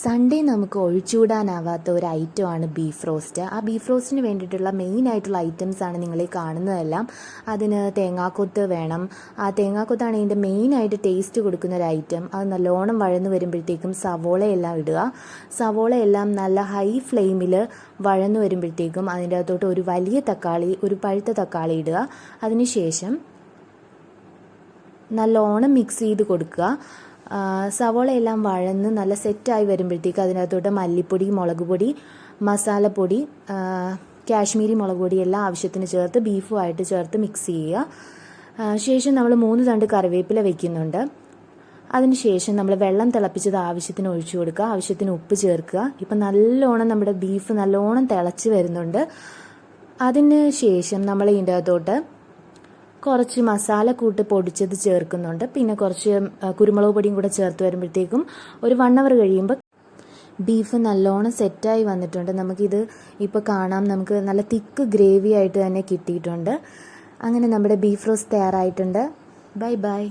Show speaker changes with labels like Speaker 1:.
Speaker 1: Sunday നമുക്ക് ഒഴിച്ചുകൂടാനാവാത്ത ഒരു ഐറ്റമാണ് ബീഫ് റോസ്റ്റ്. ആ ബീഫ് റോസ്റ്റിന് വേണ്ടിയിട്ടുള്ള മെയിനായിട്ടുള്ള ഐറ്റംസാണ് നിങ്ങളീ കാണുന്നതെല്ലാം. അതിന് തേങ്ങാക്കൊത്ത് വേണം. ആ തേങ്ങാക്കൊത്താണ് ഇതിൻ്റെ മെയിനായിട്ട് ടേസ്റ്റ് കൊടുക്കുന്ന ഒരു ഐറ്റം. അത് നല്ലോണം വഴന്ന് വരുമ്പോഴത്തേക്കും സവോളയെല്ലാം ഇടുക. സവോളയെല്ലാം നല്ല ഹൈ ഫ്ലെയിമിൽ വഴന്ന് വരുമ്പോഴത്തേക്കും അതിൻ്റെ അകത്തോട്ട് ഒരു വലിയ തക്കാളി, ഒരു പഴുത്ത തക്കാളി ഇടുക. അതിനുശേഷം നല്ലോണം മിക്സ് ചെയ്ത് കൊടുക്കുക. സവോളയെല്ലാം വഴന്ന് നല്ല സെറ്റായി വരുമ്പോഴത്തേക്ക് അതിനകത്തോട്ട് മല്ലിപ്പൊടി, മുളക് പൊടി, മസാലപ്പൊടി, കാശ്മീരി മുളക് പൊടി എല്ലാം ആവശ്യത്തിന് ചേർത്ത് ബീഫുമായിട്ട് ചേർത്ത് മിക്സ് ചെയ്യുക. ശേഷം നമ്മൾ 3 തണ്ട് കറിവേപ്പില വെക്കുന്നുണ്ട്. അതിനുശേഷം നമ്മൾ വെള്ളം തിളപ്പിച്ചത് ആവശ്യത്തിന് ഒഴിച്ചു കൊടുക്കുക. ആവശ്യത്തിന് ഉപ്പ് ചേർക്കുക. ഇപ്പം നല്ലോണം നമ്മുടെ ബീഫ് നല്ലോണം തിളച്ച് വരുന്നുണ്ട്. അതിന് ശേഷം നമ്മൾ ഇതിൻ്റെ അകത്തോട്ട് കുറച്ച് മസാലക്കൂട്ട് പൊടിച്ചത് ചേർക്കുന്നുണ്ട്. പിന്നെ കുറച്ച് കുരുമുളക് പൊടിയും കൂടെ ചേർത്ത് വരുമ്പോഴത്തേക്കും ഒരു 1 അവർ കഴിയുമ്പോൾ ബീഫ് നല്ലോണം സെറ്റായി വന്നിട്ടുണ്ട്. നമുക്കിത് ഇപ്പോൾ കാണാം. നമുക്ക് നല്ല തിക്ക് ഗ്രേവി ആയിട്ട് തന്നെ കിട്ടിയിട്ടുണ്ട്. അങ്ങനെ നമ്മുടെ ബീഫ് റോസ്റ്റ് തയ്യാറായിട്ടുണ്ട്. Bye bye.